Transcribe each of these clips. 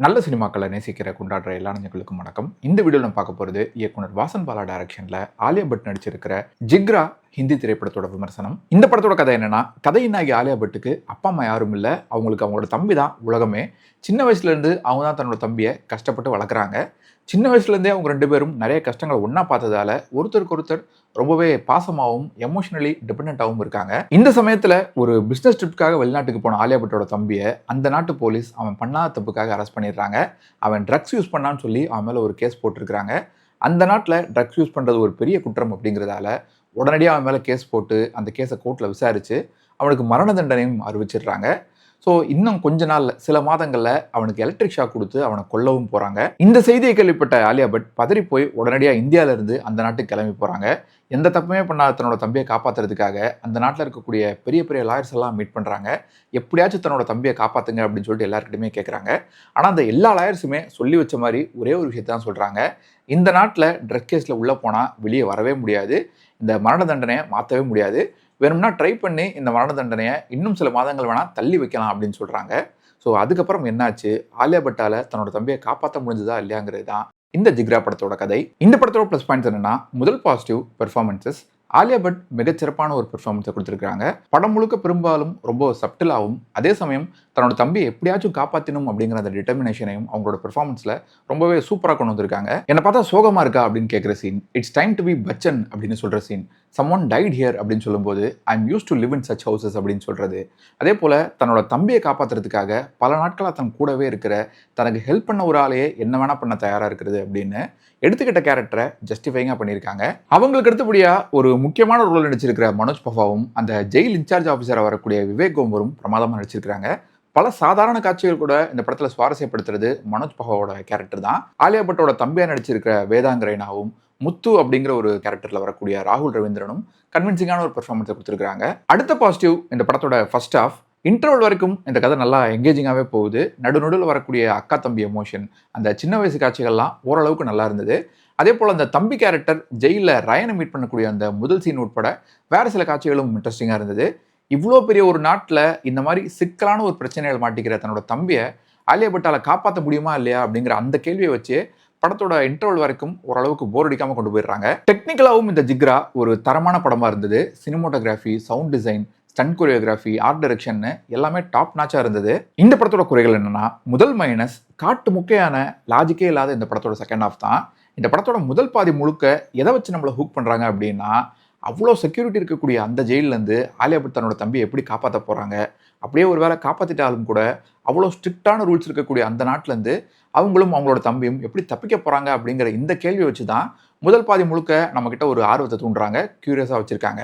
நல்ல சினிமாக்களை நேசிக்கிற கொண்டாடுற எல்லா நெஞ்சங்களுக்கும் வணக்கம். இந்த வீடியோவில் நம்ம பார்க்க போகிறது இயக்குனர் வாசன் பாலா டைரக்ஷனில் ஆலியா பட் நடிச்சிருக்கிற ஜிக்ரா ஹிந்தி திரைப்படத்தோட விமர்சனம். இந்த படத்தோட கதை என்னன்னா, கதையின் நாயகி ஆலியா பட்டுக்கு அப்பா அம்மா யாரும் இல்லை. அவங்களுக்கு அவங்களோட தம்பி தான் உலகமே. சின்ன வயசுலேருந்து அவங்க தான் தன்னோட தம்பியை கஷ்டப்பட்டு வளர்க்குறாங்க. சின்ன வயசுலேருந்தே அவங்க ரெண்டு பேரும் நிறைய கஷ்டங்களை ஒன்றா பார்த்ததால ஒருத்தருக்கு ஒருத்தர் ரொம்பவே பாசமாகவும் எமோஷனலி டிபெண்டாகவும் இருக்காங்க. இந்த சமயத்தில் ஒரு பிஸ்னஸ் ட்ரிப்புக்காக வெளிநாட்டுக்கு போன ஆலியா பட்டோட தம்பியை அந்த நாட்டு போலீஸ் அவன் பண்ணாத தப்புக்காக அரெஸ்ட் பண்ணிடுறாங்க. அவன் ட்ரக்ஸ் யூஸ் பண்ணான்னு சொல்லி அவன் மேலே ஒரு கேஸ் போட்டிருக்கிறாங்க. அந்த நாட்டில் ட்ரக்ஸ் யூஸ் பண்ணுறது ஒரு பெரிய குற்றம் அப்படிங்கிறதால உடனடியாக அவன் மேலே கேஸ் போட்டு அந்த கேஸை கோர்ட்டில் விசாரித்து அவனுக்கு மரண தண்டனையும் அறிவிச்சிடுறாங்க. ஸோ இன்னும் கொஞ்ச நாளில் சில மாதங்களில் அவனுக்கு எலக்ட்ரிக் ஷாக் கொடுத்து அவனை கொல்லவும் போகிறாங்க. இந்த செய்தியை கேள்விப்பட்ட ஆலியா பட் பதறி போய் உடனடியாக இந்தியாவிலேருந்து அந்த நாட்டுக்கு கிளம்பி போகிறாங்க. எந்த தப்புமே பண்ணாத தன்னோட தம்பியை காப்பாற்றுறதுக்காக அந்த நாட்டில் இருக்கக்கூடிய பெரிய பெரிய லாயர்ஸ் எல்லாம் மீட் பண்ணுறாங்க. எப்படியாச்சும் தன்னோட தம்பியை காப்பாற்றுங்க அப்படின்னு சொல்லிட்டு எல்லாருக்கிட்டையுமே கேட்குறாங்க. ஆனால் அந்த எல்லா லாயர்ஸுமே சொல்லி வச்ச மாதிரி ஒரே ஒரு விஷயத்தை தான் சொல்கிறாங்க. இந்த நாட்டில் ட்ரக் கேஸில் உள்ளே போனால் வெளியே வரவே முடியாது, இந்த மரண தண்டனையை மாற்றவே முடியாது, வேணும்னா ட்ரை பண்ணி இந்த மரண தண்டனையை இன்னும் சில மாதங்கள் வேணால் தள்ளி வைக்கலாம் அப்படின்னு சொல்கிறாங்க. ஸோ அதுக்கப்புறம் என்னாச்சு, ஆலியா பட்டால் தன்னோட தம்பியை காப்பாற்ற முடிஞ்சதா இல்லையாங்கிறது தான் இந்த ஜிக்ரா படத்தோட கதை. இந்த படத்தோட ப்ளஸ் பாயிண்ட்ஸ் என்னன்னா, முதல் பாசிட்டிவ் பெர்ஃபார்மன்ஸஸ். ஆலியா பட் மிகச்சிறப்பான ஒரு பெர்ஃபார்மன்ஸை கொடுத்துருக்காங்க. படம் முழுக்க பெரும்பாலும் ரொம்ப சப்டிலாகவும் அதே சமயம் தன்னோட தம்பியை எப்படியாச்சும் காப்பாற்றணும் அப்படிங்கிற அந்த டிட்டர்மினேஷனையும் அவங்களோட பெர்ஃபார்மன்ஸில் ரொம்பவே சூப்பராக கொண்டு வந்திருக்காங்க. என்னை பார்த்தா சோகமாக இருக்கா அப்படின்னு கேட்குற scene, it's time to be Bachchan அப்படின்னு சொல்கிற சீன், சம்ஒன் டைட் ஹியர் அப்படின்னு சொல்லும்போது I am use to live in such houses அப்படின்னு சொல்கிறது, அதே போல் தன்னோட தம்பியை காப்பாற்றுறதுக்காக பல நாட்களாக தன் கூடவே இருக்கிற தனக்கு ஹெல்ப் பண்ண ஒரு ஆளையே என்ன வேணால் பண்ண தயாராக இருக்கிறது அப்படின்னு எடுத்துக்கிட்ட கேரக்டரை ஜஸ்டிஃபைங்காக பண்ணியிருக்காங்க. அவங்களுக்கு அடுத்தபடியாக ஒரு முக்கியமான ரோல் நடிச்சிருக்கிற மனோஜ் பஃபாவும் அந்த ஜெயில் இன்சார்ஜ் ஆஃபீஸராக வரக்கூடிய விவேக் கோம்பரும் பிரமாதமாக நடிச்சிருக்கிறாங்க. பல சாதாரண காட்சிகள் கூட இந்த படத்தில் சுவாரஸ்யப்படுத்துறது மனோஜ் பஃபாவோட கேரக்டர் தான். ஆலியா பட்டோட தம்பியாக நடிச்சிருக்கிற வேதாங் ரெய்னாவும் முத்து அப்படிங்கிற ஒரு கேரக்டரில் வரக்கூடிய ராகுல் ரவீந்திரனும் கன்வின்சிங்கான ஒரு பெர்ஃபார்மன்ஸை கொடுத்துருக்காங்க. அடுத்த பாசிட்டிவ், இந்த படத்தோட ஃபர்ஸ்ட் ஹாஃப் இன்டர்வல் வரைக்கும் இந்த கதை நல்லா எங்கேஜிங்காகவே போகுது. நடுநடுவில் வரக்கூடிய அக்கா தம்பி எமோஷன், அந்த சின்ன வயசு காட்சிகள்லாம் ஓரளவுக்கு நல்லா இருந்தது. அதே போல் அந்த தம்பி கேரக்டர் ஜெயிலில் ரயனை மீட் பண்ணக்கூடிய அந்த முதல் சீன் உட்பட வேறு சில காட்சிகளும் இன்ட்ரெஸ்டிங்காக இருந்தது. இவ்வளோ பெரிய ஒரு நாட்டில் இந்த மாதிரி சிக்கலான ஒரு பிரச்சனைகள் மாட்டிக்கிற தன்னோட தம்பியை ஆலியா பட்டால் காப்பாற்ற முடியுமா இல்லையா அப்படிங்கிற அந்த கேள்வியை வச்சு படத்தோட இன்டர்வல் வரைக்கும் ஓரளவுக்கு போர் அடிக்காமல் கொண்டு போயிடுறாங்க. டெக்னிக்கலாகவும் இந்த ஜிக்ரா ஒரு தரமான படமாக இருந்தது. Cinematography, sound design, stunt choreography, art direction எல்லாமே டாப் நாச்சாக இருந்தது. இந்த படத்தோட குறைகள் என்னன்னா, முதல் மைனஸ் காட்டு முக்கியான லாஜிக்கே இல்லாத இந்த படத்தோட செகண்ட் ஹாஃப் தான். இந்த படத்தோட முதல் பாதி முழுக்க எதை வச்சு நம்மளை ஹூக் பண்ணுறாங்க அப்படின்னா, அவ்வளோ செக்யூரிட்டி இருக்கக்கூடிய அந்த ஜெயிலேருந்து ஆலியா பட் தன்னோட தம்பியை எப்படி காப்பாற்ற போகிறாங்க, அப்படியே ஒரு வேளை காப்பாற்றிட்டாலும் கூட அவ்வளோ ஸ்ட்ரிக்டான ரூல்ஸ் இருக்கக்கூடிய அந்த நாட்டிலேருந்து அவங்களும் அவங்களோட தம்பியும் எப்படி தப்பிக்க போகிறாங்க அப்படிங்கிற இந்த கேள்வியை வச்சு தான் முதல் பாதி முழுக்க நம்மக்கிட்ட ஒரு ஆர்வத்தை தூண்டுறாங்க, க்யூரியஸாக வச்சுருக்காங்க.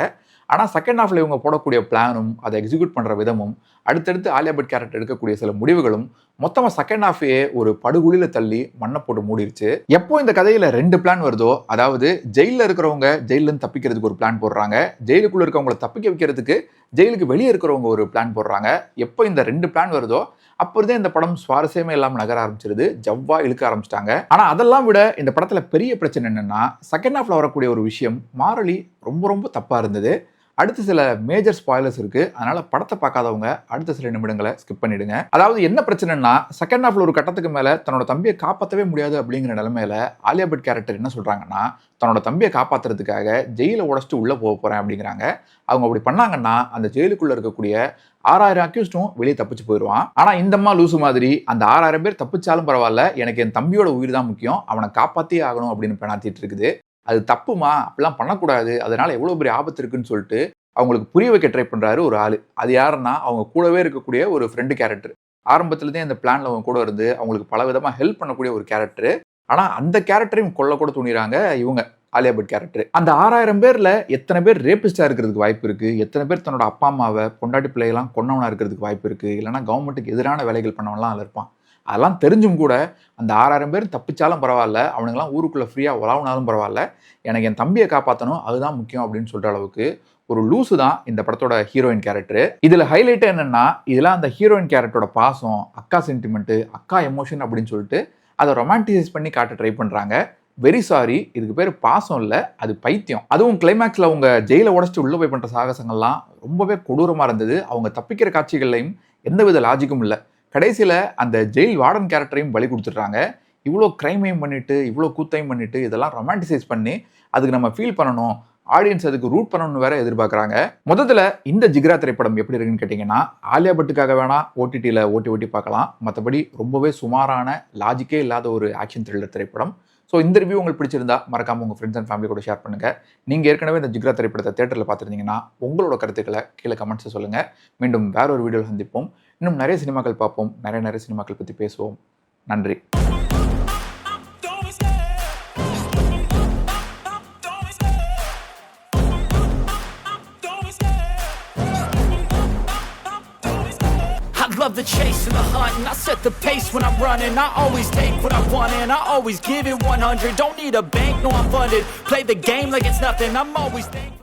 ஆனால் செகண்ட் ஹாஃபில் இவங்க போடக்கூடிய பிளானும் அதை எக்ஸிக்யூட் பண்ணுற விதமும் அடுத்தடுத்து ஆலியா பட் கேரக்டர் எடுக்கக்கூடிய சில முடிவுகளும் மொத்தமாக செகண்ட் ஹாஃபையே ஒரு படுகுழியில் தள்ளி மண்ணை போட்டு மூடிடுச்சு. எப்போ இந்த கதையில் 2 பிளான் வருதோ, அதாவது ஜெயிலில் இருக்கிறவங்க ஜெயிலேருந்து தப்பிக்கிறதுக்கு ஒரு பிளான் போடுறாங்க, ஜெயிலுக்குள்ளே இருக்கவங்களை தப்பிக்க வைக்கிறதுக்கு ஜெயிலுக்கு வெளியே இருக்கிறவங்க ஒரு பிளான் போடுறாங்க. எப்போ இந்த 2 பிளான் வருதோ அப்போதே இந்த படம் சுவாரஸ்யமே இல்லாமல் நகர ஆரம்பிச்சிருது, ஜவ்வா இழுக்க ஆரம்பிச்சிட்டாங்க. ஆனால் அதெல்லாம் விட இந்த படத்தில் பெரிய பிரச்சனை என்னென்னா, செகண்ட் ஹாஃபில் வரக்கூடிய ஒரு விஷயம் மாரலி ரொம்ப ரொம்ப தப்பாக இருந்தது. அடுத்த சில மேஜர் ஸ்பாய்லர்ஸ் இருக்கு, அதனால படத்தை பார்க்காதவங்க அடுத்த சில நிமிடங்களை ஸ்கிப் பண்ணிடுங்க. அதாவது என்ன பிரச்சனைனா, செகண்ட் ஹாஃப்ல ஒரு கட்டத்துக்கு மேல தன்னோட தம்பியை காப்பாற்றவே முடியாது அப்படிங்கிற நிலைமையில ஆலியா பட் கேரக்டர் என்ன சொல்றாங்கன்னா, தன்னோட தம்பியை காப்பாற்றுறதுக்காக ஜெயிலை உடச்சிட்டு உள்ள போக போறேன் அப்படிங்கிறாங்க. அவங்க அப்படி பண்ணாங்கன்னா அந்த ஜெயிலுக்குள்ள இருக்கக்கூடிய 6000 அக்யூஸ்டும் வெளியே தப்பிச்சு போயிடுவான். ஆனா இந்தம்மா லூசு மாதிரி அந்த 6000 பேர் தப்பிச்சாலும் பரவாயில்ல, எனக்கு என் தம்பியோட உயிர் தான் முக்கியம், அவனை காப்பாற்றியே ஆகணும் அப்படின்னு பெணாத்திட்டு இருக்குது. அது தப்புமா, அப்படிலாம் பண்ணக்கூடாது, அதனால எவ்வளோ பெரிய ஆபத்து இருக்குன்னு சொல்லிட்டு அவங்களுக்கு புரிய வைக்க ட்ரை பண்ணுறாரு ஒரு ஆள். அது யாருன்னா, அவங்க கூடவே இருக்கக்கூடிய ஒரு ஃப்ரெண்டு கேரக்டர். ஆரம்பத்துலேருந்தே அந்த பிளானில் அவங்க கூட இருந்து அவங்களுக்கு பல விதமாக ஹெல்ப் பண்ணக்கூடிய ஒரு கேரக்டர். ஆனால் அந்த கேரக்டரையும் கொல்ல கூட துணிறாங்க இவங்க ஆலியா பட் கேரக்டர். அந்த 6000 பேரில் எத்தனை பேர் ரேபிஸ்டாக இருக்கிறதுக்கு வாய்ப்பு இருக்குது, எத்தனை பேர் தன்னோட அப்பா அம்மாவை பொண்டாட்டி பிள்ளைகளாம் கொன்னவனாக இருக்கிறதுக்கு வாய்ப்பு இருக்குது, இல்லைனா கவர்மெண்ட்டுக்கு எதிரான வேலைகள் பண்ணவன்லாம் அதில் இருப்பான். அதெல்லாம் தெரிஞ்சும் கூட அந்த 6000 பேர் தப்பிச்சாலும் பரவாயில்ல, அவனுங்களாம் ஊருக்குள்ளே ஃப்ரீயாக உலாவினாலும் பரவாயில்ல, எனக்கு என் தம்பியை காப்பாற்றணும், அதுதான் முக்கியம் அப்படின்னு சொல்கிற அளவுக்கு ஒரு லூசு தான் இந்த படத்தோட ஹீரோயின் கேரக்டர். இதில் ஹைலைட் என்னென்னா, இதெல்லாம் அந்த ஹீரோயின் கேரக்டரோட பாசம், அக்கா சென்டிமெண்ட்டு, அக்கா எமோஷன் அப்படின்னு சொல்லிட்டு அதை ரொமான்டிசைஸ் பண்ணி காட்ட ட்ரை பண்ணுறாங்க. வெரி சாரி, இதுக்கு பேர் பாசம் இல்லை, அது பைத்தியம். அதுவும் கிளைமேக்ஸில் அவங்க ஜெயிலை உடச்சிட்டு உள்ளே போய் பண்ணுற சாகசங்கள்லாம் ரொம்பவே கொடூரமாக இருந்தது. அவங்க தப்பிக்கிற காட்சிகள்லையும் எந்தவித லாஜிக்கும் இல்லை. கடைசியில் அந்த ஜெயில் வார்டன் கேரக்டரையும் பலி கொடுத்துட்றாங்க. இவ்வளோ க்ரைமையும் பண்ணிட்டு, இவ்வளோ கூத்தையும் பண்ணிட்டு, இதெல்லாம் ரொமான்டிசைஸ் பண்ணி அதுக்கு நம்ம ஃபீல் பண்ணணும், ஆடியன்ஸ் அதுக்கு ரூட் பண்ணணும்னு வேற எதிர்பார்க்குறாங்க. முதல்ல இந்த ஜிக்ரா திரைப்படம் எப்படி இருக்குன்னு கேட்டிங்கன்னா, ஆலியா பட்டுக்காக வேணா ஓடிடியில் ஓட்டி பார்க்கலாம். மற்றபடி ரொம்பவே சுமாரான, லாஜிக்கே இல்லாத ஒரு ஆக்ஷன் த்ரில்லர் திரைப்படம். ஸோ இந்த ரிவ்யூ உங்களுக்கு பிடிச்சிருந்தா மறக்காம உங்கள் ஃப்ரெண்ட்ஸ் அண்ட் ஃபேமிலி கூட ஷேர் பண்ணுங்கள். நீங்கள் ஏற்கனவே இந்த ஜிக்ரா திரைப்படத்தை தேட்டரில் பார்த்துருந்தீங்கன்னா உங்களோட கருத்துக்களை கீழே கமெண்ட்ஸை சொல்லுங்கள். மீண்டும் வேற ஒரு வீடியோவில் சந்திப்போம். இன்னும் நிறைய சினிமாக்கள் பார்ப்போம், நிறைய சினிமாக்கள் பற்றி பேசுவோம். நன்றி. Love the chase and the hunt, and I set the pace when I'm running. I always take what I want and I always give it 100. Don't need a bank, no I'm funded. Play the game like it's nothing, I'm always thankful.